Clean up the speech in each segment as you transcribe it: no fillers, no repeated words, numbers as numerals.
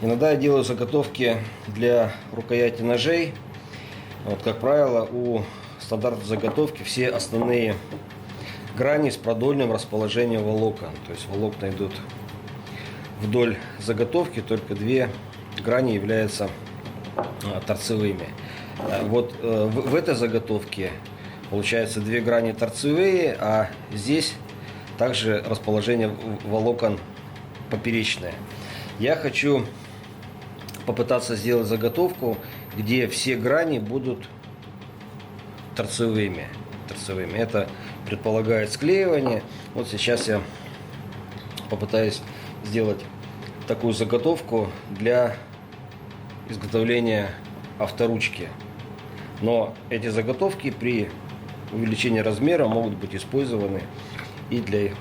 Иногда я делаю заготовки для рукояти ножей. Вот, как правило, у стандартной заготовки все основные грани с продольным расположением волокон. То есть волокна идут вдоль заготовки, только две грани являются торцевыми. Вот в этой заготовке получается две грани торцевые, а здесь также расположение волокон поперечное. Я хочу попытаться сделать заготовку, где все грани будут торцевыми. Это предполагает склеивание. Вот сейчас я попытаюсь сделать такую заготовку для изготовления авторучки. Но эти заготовки при увеличении размера могут быть использованы и для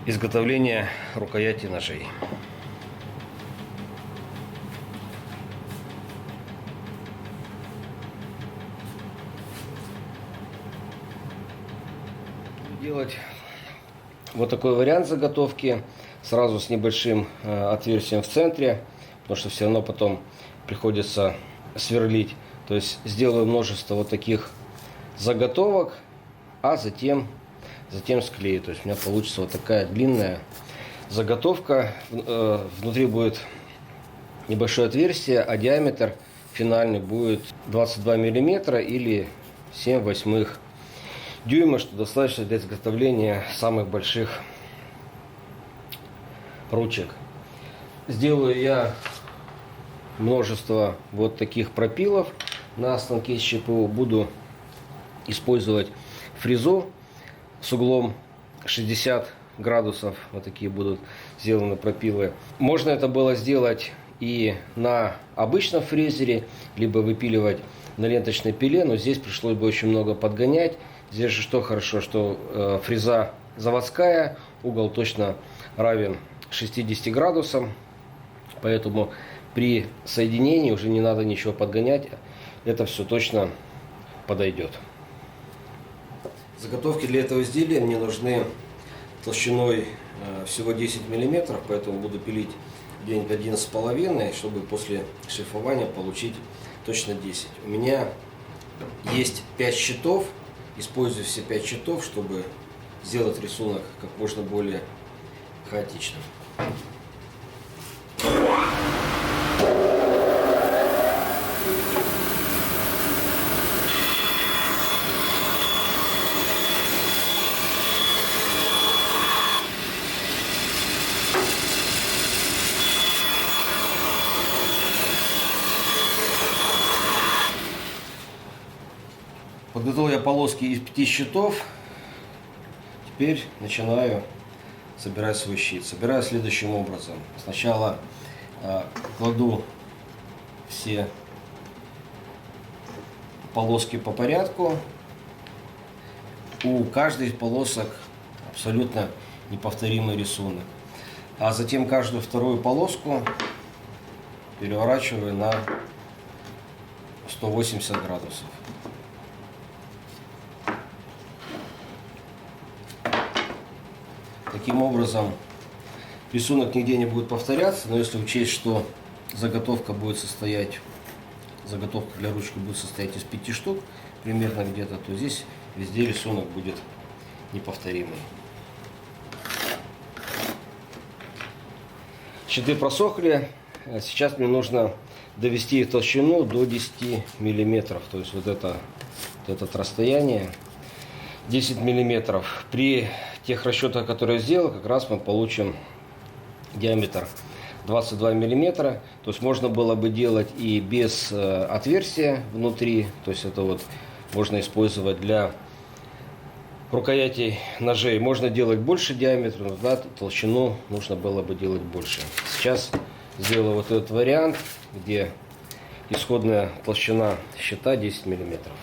изготовления рукояти ножей. Делать вот такой вариант заготовки сразу с небольшим отверстием в центре, потому что все равно потом приходится сверлить. То есть сделаю множество вот таких заготовок, а затем склею. То есть у меня получится вот такая длинная заготовка. Внутри будет небольшое отверстие, а диаметр финальный будет 22 миллиметра или 7/8 дюйма, что достаточно для изготовления самых больших ручек. Сделаю я множество вот таких пропилов на станке с ЧПУ. Буду использовать фрезу с углом 60 градусов. Вот такие будут сделаны пропилы. Можно это было сделать и на обычном фрезере, либо выпиливать на ленточной пиле, но здесь пришлось бы очень много подгонять. Здесь же что хорошо, что фреза заводская, угол точно равен 60 градусам, поэтому при соединении уже не надо ничего подгонять, это все точно подойдет. Заготовки для этого изделия мне нужны толщиной всего 10 миллиметров, поэтому буду пилить где-нибудь 11,5, чтобы после шлифования получить точно 10. У меня есть 5 щитов. Использую все 5 щитов, чтобы сделать рисунок как можно более хаотичным. Подготовил я полоски из 5 щитов. Теперь начинаю собирать свой щит. Собираю следующим образом. Сначала кладу все полоски по порядку. У каждой из полосок абсолютно неповторимый рисунок. А затем каждую вторую полоску переворачиваю на 180 градусов. Таким образом, рисунок нигде не будет повторяться, но если учесть, что заготовка для ручки будет состоять из 5 штук, примерно где-то, то здесь везде рисунок будет неповторимый. Щиты просохли, сейчас мне нужно довести их толщину до 10 миллиметров, то есть вот это расстояние 10 миллиметров. При тех расчетах, которые я сделал, как раз мы получим диаметр 22 миллиметра. То есть можно было бы делать и без отверстия внутри. То есть это вот можно использовать для рукоятей ножей. Можно делать больше диаметра, но да, толщину нужно было бы делать больше. Сейчас сделаю вот этот вариант, где исходная толщина щита 10 миллиметров.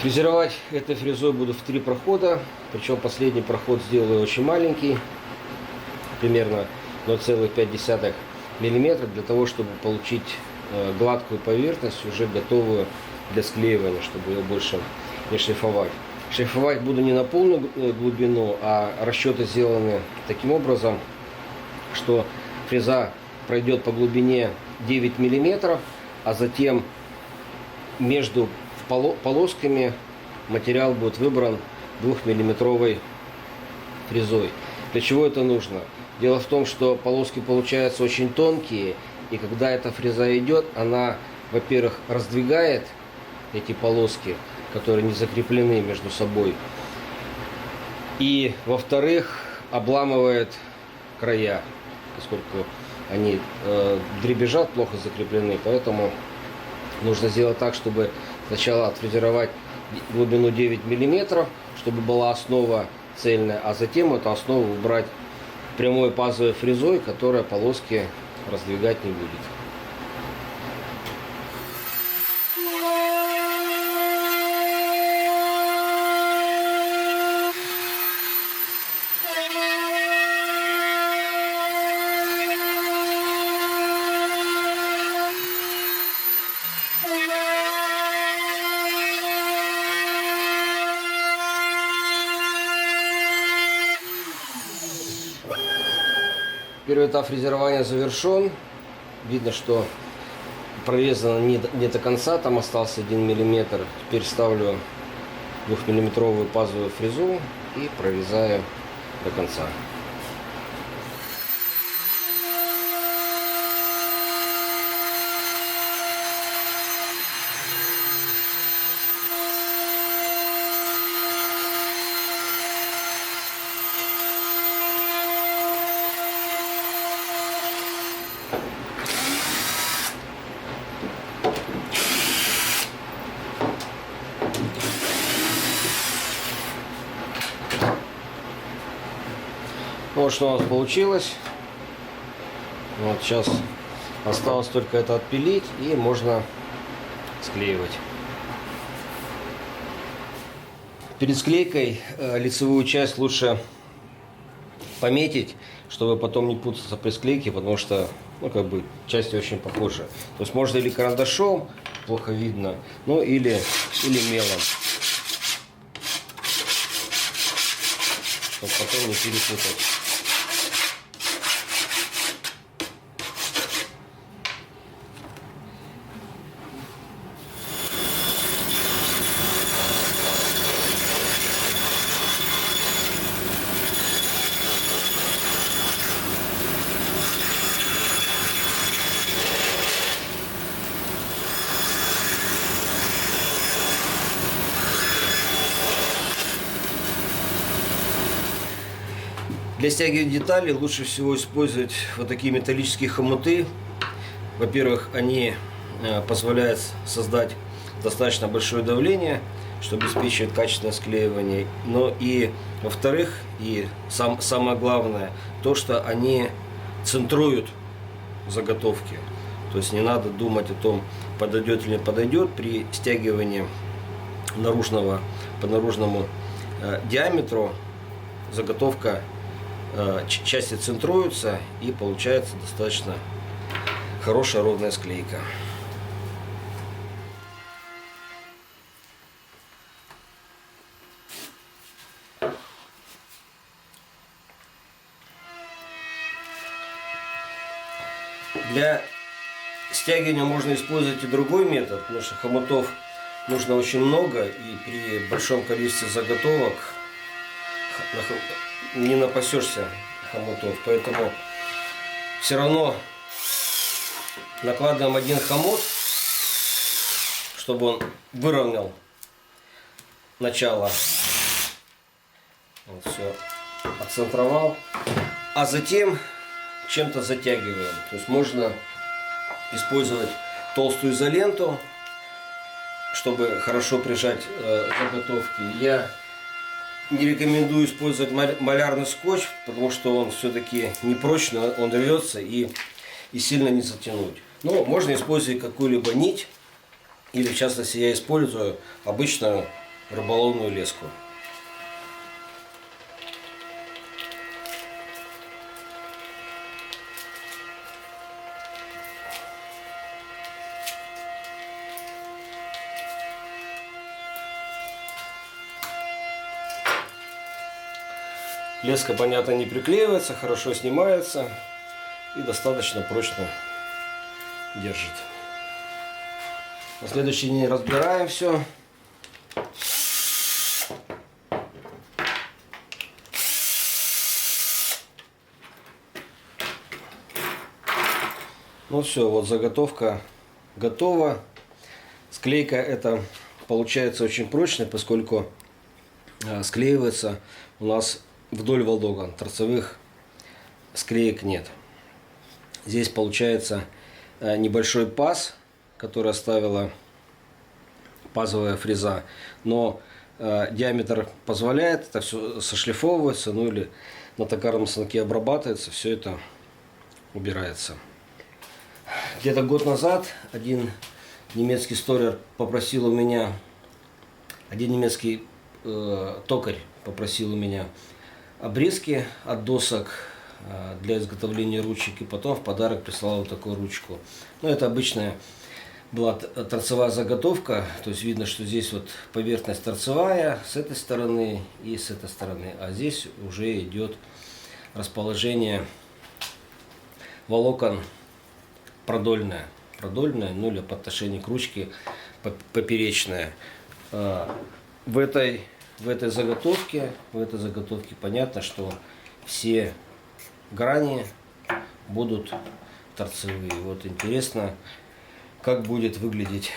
Фрезеровать этой фрезой буду в 3 прохода, причем последний проход сделаю очень маленький, примерно 0,5 мм, для того, чтобы получить гладкую поверхность, уже готовую для склеивания, чтобы ее больше не шлифовать. Шлифовать буду не на полную глубину, а расчеты сделаны таким образом, что фреза пройдет по глубине 9 мм, а затем между полосками материал будет выбран 2-миллиметровой фрезой. Для чего это нужно? Дело в том, что полоски получаются очень тонкие, и когда эта фреза идет, она, во-первых, раздвигает эти полоски, которые не закреплены между собой, и, во-вторых, обламывает края, поскольку они дребезжат, плохо закреплены, поэтому нужно сделать так, чтобы сначала отфрезеровать глубину 9 мм, чтобы была основа цельная, а затем эту основу убрать прямой пазовой фрезой, которая полоски раздвигать не будет. Первый этап фрезерования завершен. Видно, что прорезано не до конца, там остался 1 мм. Теперь ставлю 2-миллиметровую пазовую фрезу и прорезаю до конца. Вот что у нас получилось. Вот сейчас осталось только это отпилить, и можно склеивать. Перед склейкой лицевую часть лучше пометить, чтобы потом не путаться при склейке, потому что части очень похожи. То есть можно или карандашом, плохо видно, ну или мелом, чтобы потом не перепутать. Для стягивания деталей лучше всего использовать вот такие металлические хомуты. Во-первых, они позволяют создать достаточно большое давление, чтобы обеспечивать качественное склеивание. Но и, во-вторых, и самое главное, то, что они центруют заготовки. То есть не надо думать о том, подойдет или не подойдет. При стягивании по наружному диаметру заготовка части центруются, и получается достаточно хорошая ровная склейка. Для стягивания можно использовать и другой метод, потому что хомутов нужно очень много, и при большом количестве заготовок не напасешься хомутов, поэтому все равно накладываем один хомут, чтобы он выровнял начало. Вот все, отцентровал, а затем чем-то затягиваем. То есть можно использовать толстую изоленту, чтобы хорошо прижать заготовки. Я не рекомендую использовать малярный скотч, потому что он все-таки непрочный, он рвется и сильно не затянуть. Но можно использовать какую-либо нить, или в частности я использую обычную рыболовную леску. Леска, понятно, не приклеивается, хорошо снимается и достаточно прочно держит. На следующий день разбираем все. Ну все, вот заготовка готова. Склейка это получается очень прочная, поскольку склеивается у нас вдоль волдоган. Торцевых склеек нет. Здесь получается небольшой паз, который оставила пазовая фреза, но диаметр позволяет, это все сошлифовывается, ну или на токарном станке обрабатывается, все это убирается. Где-то год назад один немецкий столер попросил у меня, один немецкий токарь попросил у меня обрезки от досок для изготовления ручек, и потом в подарок прислал вот такую ручку. Ну, это обычная была торцевая заготовка, то есть видно, что здесь вот поверхность торцевая с этой стороны и с этой стороны, а здесь уже идет расположение волокон продольное, ну или по отношению к ручке поперечное. В этой заготовке понятно, что все грани будут торцевые. Вот интересно, как будет выглядеть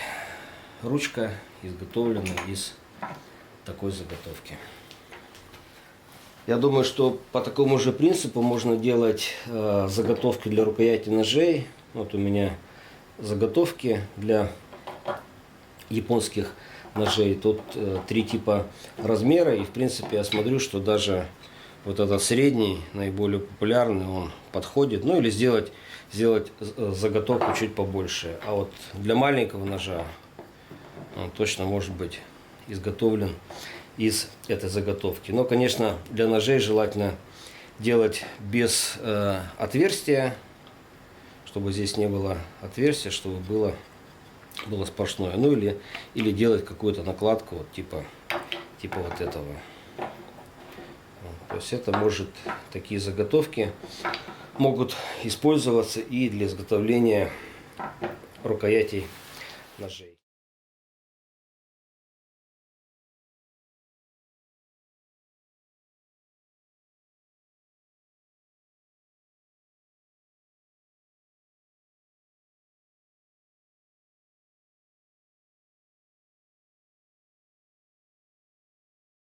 ручка, изготовленная из такой заготовки. Я думаю, что по такому же принципу можно делать заготовки для рукояти ножей. Вот у меня заготовки для японских ножей. Тут 3 типа размера, и в принципе я смотрю, что даже вот этот средний, наиболее популярный, он подходит. Ну или сделать заготовку чуть побольше. А вот для маленького ножа он точно может быть изготовлен из этой заготовки. Но, конечно, для ножей желательно делать без отверстия, чтобы здесь не было отверстия, чтобы было сплошное. Ну или делать какую-то накладку вот типа вот этого. То есть это такие заготовки могут использоваться и для изготовления рукоятей ножей.